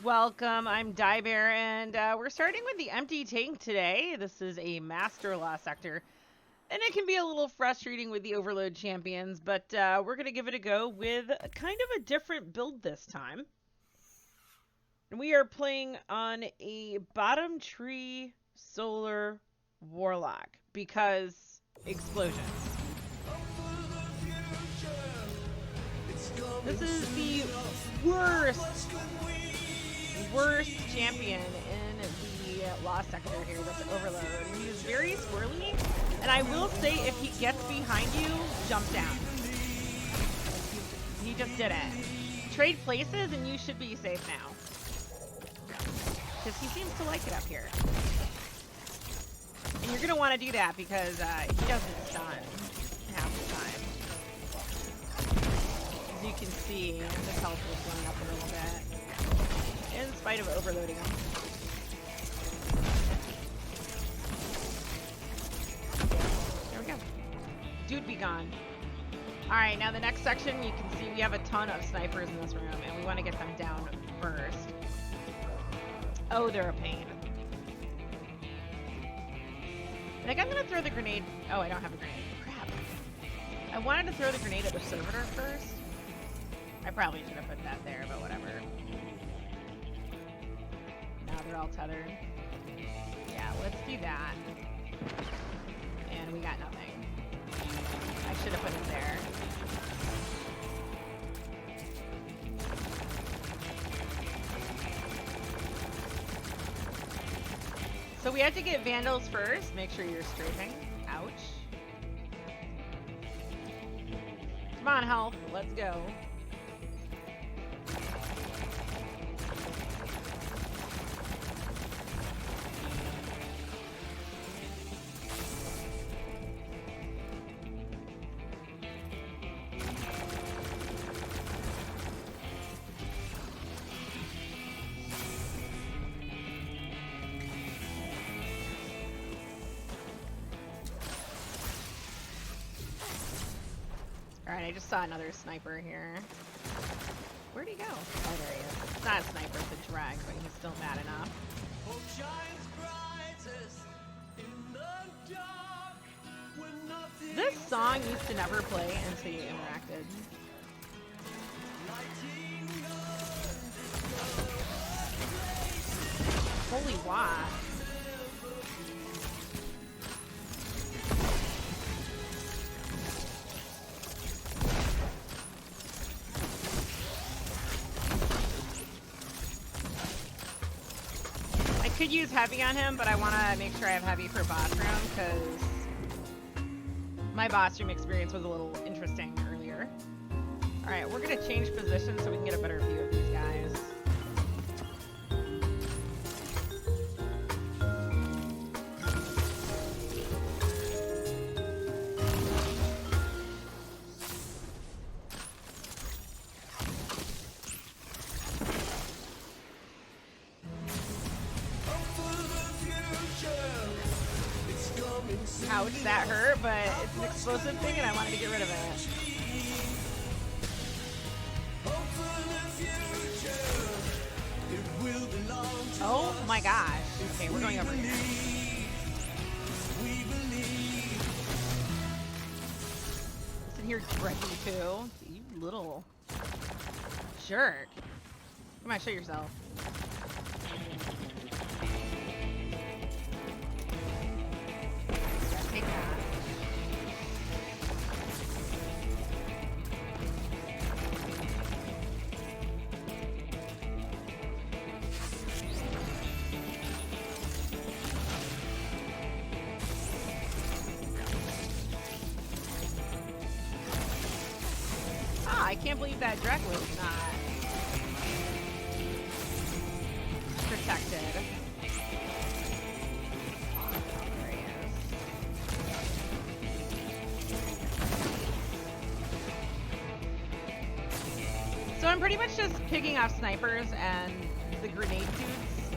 Welcome, I'm Diebear, and we're starting with the empty tank today. This is a Master Law sector, and it can be a little frustrating with the Overload champions, but we're going to give it a go with kind of a different build this time. And we are playing on a bottom tree solar warlock, because explosions. This is the worst champion in the Law sector here with Overload. He is very swirly, and I will say if he gets behind you, jump down. He just did it. Trade places and you should be safe now. Because he seems to like it up here. And you're going to want to do that because he doesn't stun half the time. As you can see, his health is going up a little bit, in spite of overloading him. There we go. Dude be gone. Alright, now the next section, you can see we have a ton of snipers in this room, and we want to get them down first. Oh, they're a pain. I think I'm going to throw the grenade. Oh, I don't have a grenade. Crap. I wanted to throw the grenade at the servitor first. I probably should have put that there, but whatever. Now they're all tethered. Yeah, let's do that. And we got nothing. I should have put it there. So we have to get Vandals first. Make sure you're strafing. Ouch. Come on, health. Let's go. Alright, I just saw another sniper here. Where'd he go? Oh, there he is. It's not a sniper, it's a drag, but he's still mad enough. This song used to never play until you interacted. Holy wow. I could use heavy on him, but I want to make sure I have heavy for boss room because my boss room experience was a little interesting earlier. Alright, we're going to change positions so we can get a better view of these guys. Ouch, that hurt, but it's an explosive thing and I wanted to get rid of it. Oh my gosh. Okay, we're going over here. It's in here dredging too. You little jerk. Come on, show yourself. Take that. Ah, I can't believe that Drek was not protected. So I'm pretty much just picking off snipers and the grenade dudes.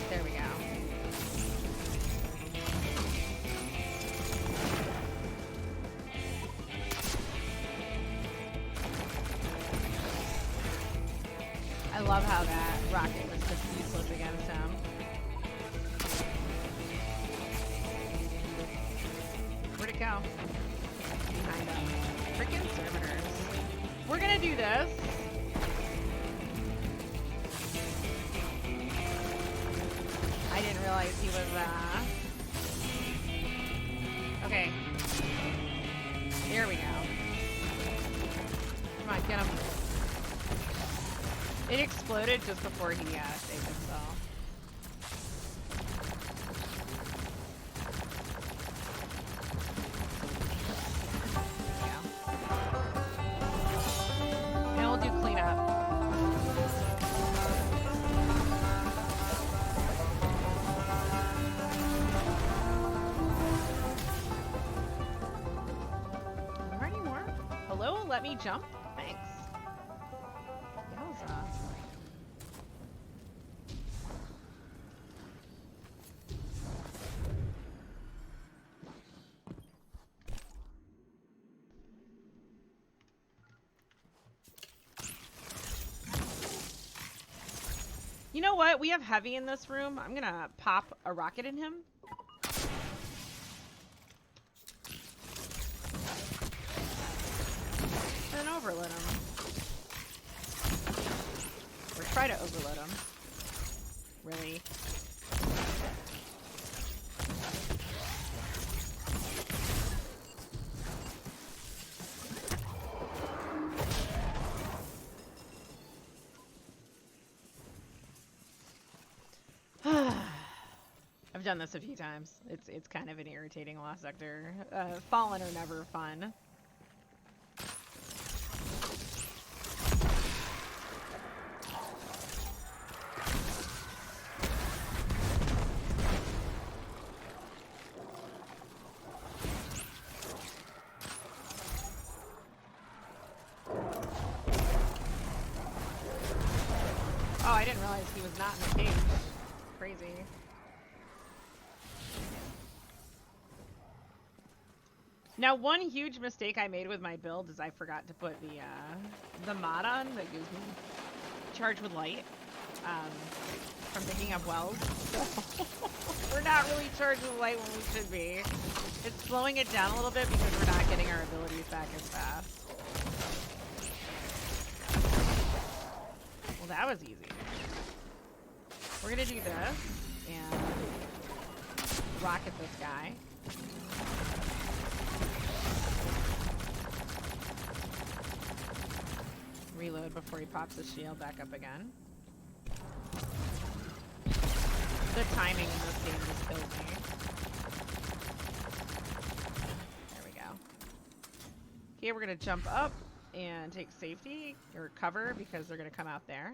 There we go. love how that rocket was just useless against him. Where'd it go? Behind him. Freaking servitors. We're gonna do this. I didn't realize he was, okay. There we go. Come on, get him. It exploded just before he, saved himself. Yeah. And we'll do cleanup. Are there any more? Hello, let me jump. Thanks. Yowza. You know what? We have heavy in this room. I'm gonna pop a rocket in him. And overload him. Or try to overload him. Really. I've done this a few times. It's kind of an irritating lost sector. Fallen are never fun. Oh, I didn't realize he was not in the cage. Crazy. Now, one huge mistake I made with my build is I forgot to put the mod on that gives me charge with light from picking up wells. So we're not really charged with light when we should be. It's slowing it down a little bit because we're not getting our abilities back as fast. Well, that was easy. We're gonna do this and rocket this guy. Reload before he pops his shield back up again. The timing in this game just kills me. There we go. Okay, we're gonna jump up and take safety or cover because they're gonna come out there.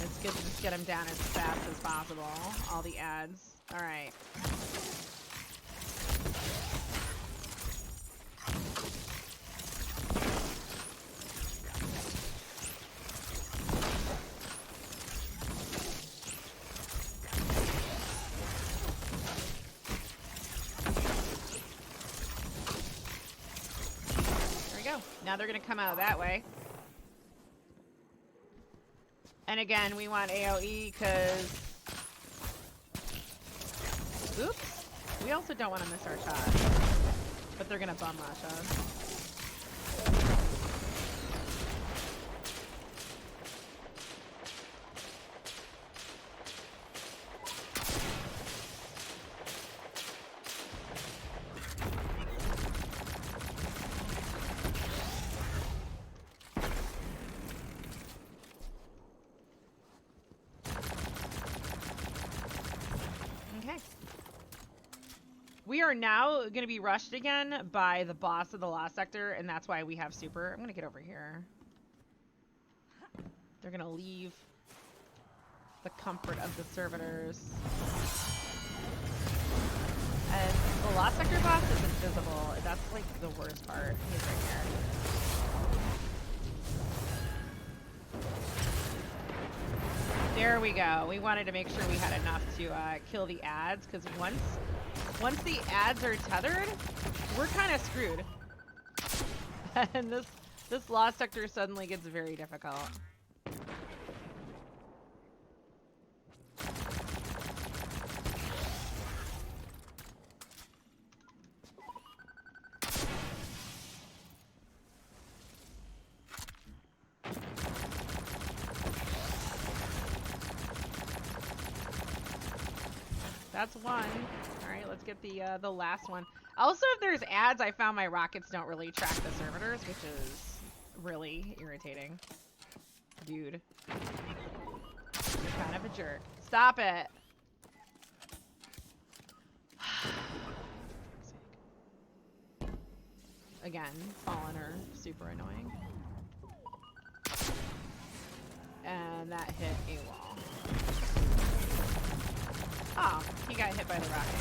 It's good to just get them down as fast as possible. All the ads. All right. There we go. Now they're going to come out that way. And again, we want AoE because... Oops. We also don't want to miss our shot. But they're going to bum rush us. We are now going to be rushed again by the boss of the lost sector, and that's why we have super. I'm going to get over here. They're going to leave the comfort of the servitors. And the lost sector boss is invisible. That's like the worst part. He's right here. There we go. We wanted to make sure we had enough to kill the ads, because once once the ads are tethered, we're kind of screwed. And this lost sector suddenly gets very difficult. That's one. All right, let's get the last one. Also, if there's ads, I found my rockets don't really track the servitors, which is really irritating. Dude. You're kind of a jerk. Stop it. Again, Fallen are super annoying. And that hit a wall. Oh, he got hit by the rocket.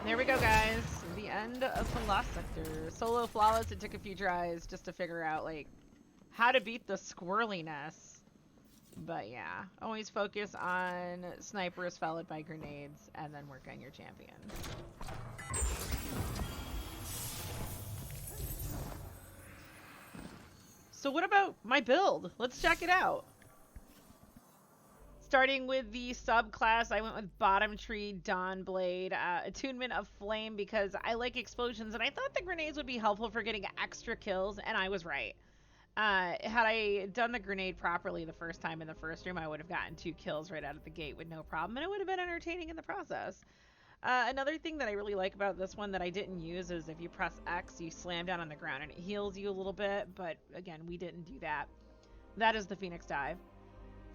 There we go, guys. The end of the lost sector. Solo flawless. It took a few tries just to figure out, like, how to beat the squirreliness. But yeah, always focus on snipers followed by grenades, and then work on your champions. So what about my build? Let's check it out. Starting with the subclass, I went with Bottom Tree, Dawn Blade, Attunement of Flame because I like explosions, and I thought the grenades would be helpful for getting extra kills, and I was right. Had I done the grenade properly the first time in the first room, I would have gotten 2 kills right out of the gate with no problem, and it would have been entertaining in the process. Another thing that I really like about this one that I didn't use is if you press X, you slam down on the ground and it heals you a little bit, but again, we didn't do that. That is the Phoenix Dive.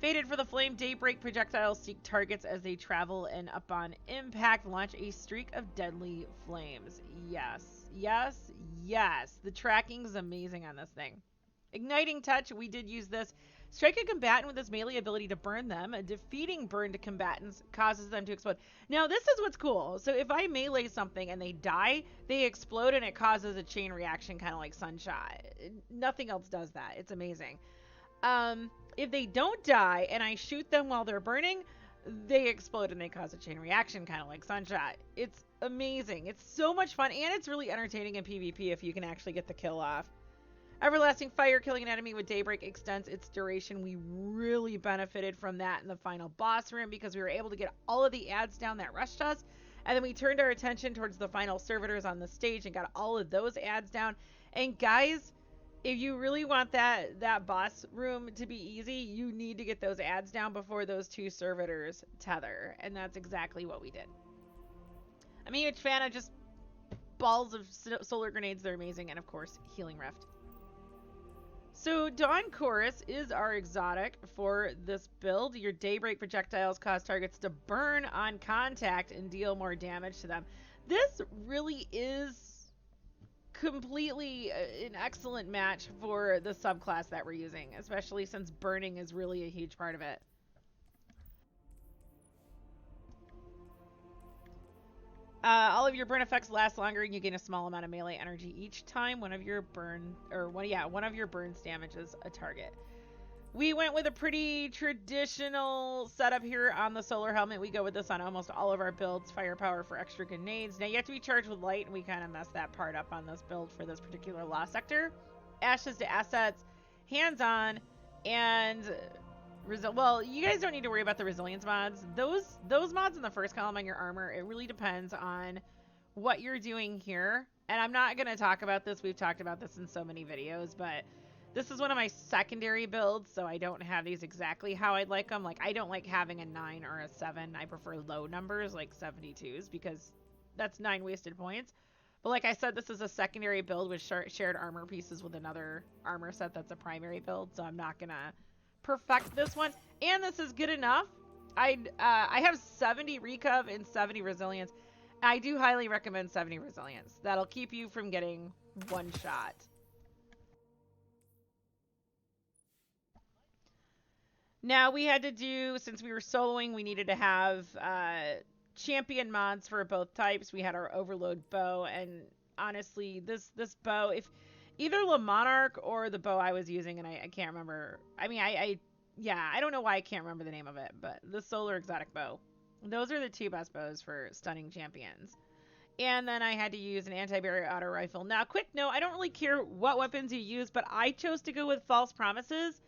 Fated for the Flame, Daybreak projectiles seek targets as they travel and upon impact launch a streak of deadly flames. Yes, yes, yes. The tracking is amazing on this thing. Igniting Touch, we did use this. Strike a combatant with his melee ability to burn them. Defeating burned combatants causes them to explode. Now, this is what's cool. So if I melee something and they die, they explode and it causes a chain reaction, kind of like Sunshot. Nothing else does that. It's amazing. If they don't die and I shoot them while they're burning, they explode and they cause a chain reaction, kind of like Sunshot. It's amazing. It's so much fun, and it's really entertaining in PvP if you can actually get the kill off. Everlasting Fire, killing an enemy with Daybreak extends its duration. We really benefited from that in the final boss room because we were able to get all of the ads down that rushed us. And then we turned our attention towards the final servitors on the stage and got all of those ads down. And guys, if you really want that boss room to be easy, you need to get those ads down before those 2 servitors tether. And that's exactly what we did. I'm a huge fan of just balls of solar grenades. They're amazing. And of course, Healing Rift. So Dawn Chorus is our exotic for this build. Your Daybreak projectiles cause targets to burn on contact and deal more damage to them. This really is completely an excellent match for the subclass that we're using, especially since burning is really a huge part of it. All of your burn effects last longer, and you gain a small amount of melee energy each time one of your burns damages a target. We went with a pretty traditional setup here on the solar helmet. We go with this on almost all of our builds. Firepower for extra grenades. Now you have to be charged with light, and we kind of messed that part up on this build for this particular lost sector. Ashes to assets, hands-on, and well, you guys don't need to worry about the resilience mods. Those mods in the first column on your armor, it really depends on what you're doing here. And I'm not going to talk about this. We've talked about this in so many videos, but this is one of my secondary builds, so I don't have these exactly how I'd like them. Like, I don't like having a 9 or a 7. I prefer low numbers, like 72s, because that's 9 wasted points. But like I said, this is a secondary build with shared armor pieces with another armor set that's a primary build, so I'm not going to perfect this one. And this is good enough. I have 70 recov and 70 resilience. I do highly recommend 70 resilience. That'll keep you from getting one shot. Now we had to do, since we were soloing, we needed to have champion mods for both types. We had our overload bow, and honestly, this bow, if either Le Monarch or the bow I was using, and I can't remember. I mean, yeah, I don't know why I can't remember the name of it, but the solar exotic bow. Those are the two best bows for stunning champions. And then I had to use an anti-barrier auto rifle. Now, quick note, I don't really care what weapons you use, but I chose to go with false promises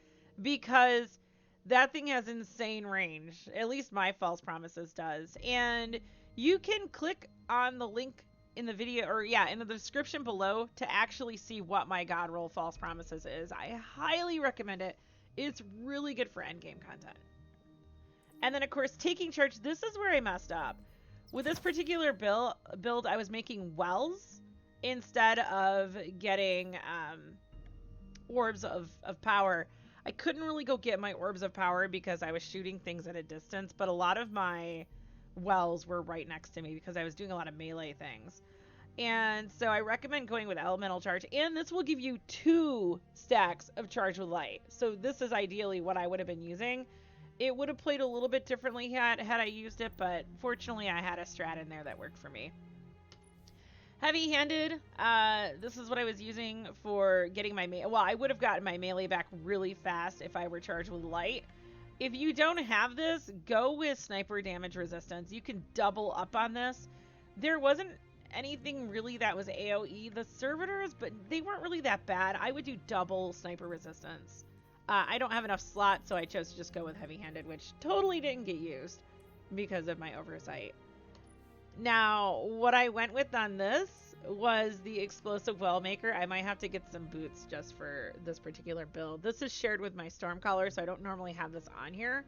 because that thing has insane range. At least my false promises does. And you can click on the link in the video, or yeah, in the description below to actually see what my god roll false promises is. I highly recommend it. It's really good for endgame content. And then, of course, taking charge. This is where I messed up. With this particular build, I was making wells instead of getting orbs of power. I couldn't really go get my orbs of power because I was shooting things at a distance, but a lot of my wells were right next to me because I was doing a lot of melee things. And so I recommend going with elemental charge, and this will give you 2 stacks of charge with light. So this is ideally what I would have been using. It would have played a little bit differently had I used it, but fortunately I had a strat in there that worked for me. Heavy-handed, this is what I was using for getting my well, I would have gotten my melee back really fast if I were charged with light. If you don't have this, go with sniper damage resistance. You can double up on this. There wasn't anything really that was AoE. The servitors, but they weren't really that bad. I would do double sniper resistance. I don't have enough slots, so I chose to just go with heavy-handed, which totally didn't get used because of my oversight. Now, what I went with on this was the explosive well maker. I might have to get some boots just for this particular build. This is shared with my Stormcaller, so I don't normally have this on here.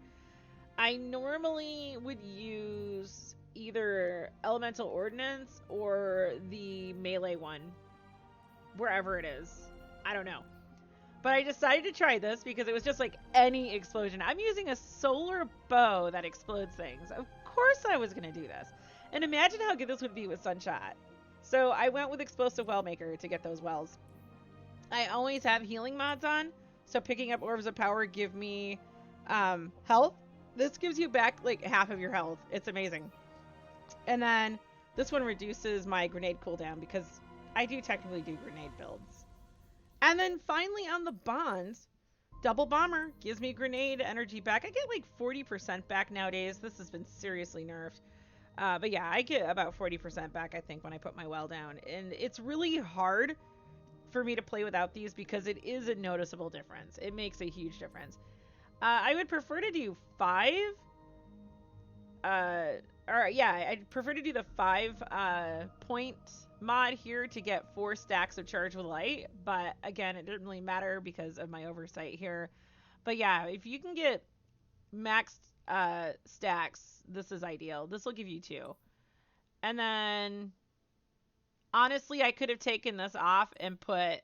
I normally would use either Elemental Ordnance or the melee one, wherever it is. I don't know. But I decided to try this because it was just like any explosion. I'm using a solar bow that explodes things. Of course I was going to do this. And imagine how good this would be with Sunshot. So I went with Explosive Well Maker to get those wells. I always have healing mods on. So picking up Orbs of Power give me health. This gives you back like half of your health. It's amazing. And then this one reduces my grenade cooldown because I do technically do grenade builds. And then finally on the bonds, Double Bomber gives me grenade energy back. I get like 40% back nowadays. This has been seriously nerfed. But yeah, I get about 40% back, I think, when I put my well down. And it's really hard for me to play without these because it is a noticeable difference. It makes a huge difference. I would prefer to do 5. I'd prefer to do the 5 point mod here to get 4 stacks of charge with light, but again, it didn't really matter because of my oversight here. But yeah, if you can get max stacks, this is ideal. This will give you 2. And then honestly, I could have taken this off and put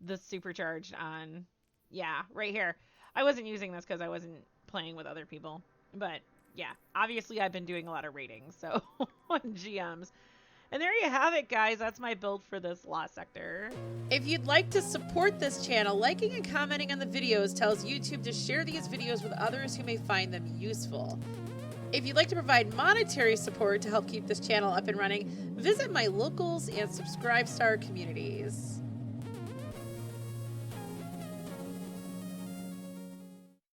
the supercharged on. Yeah, right here. I wasn't using this because I wasn't playing with other people, but yeah, obviously I've been doing a lot of ratings, so on GMs. And there you have it, guys. That's my build for this Lost Sector. If you'd like to support this channel, liking and commenting on the videos tells YouTube to share these videos with others who may find them useful. If you'd like to provide monetary support to help keep this channel up and running, visit my locals and subscribe star communities.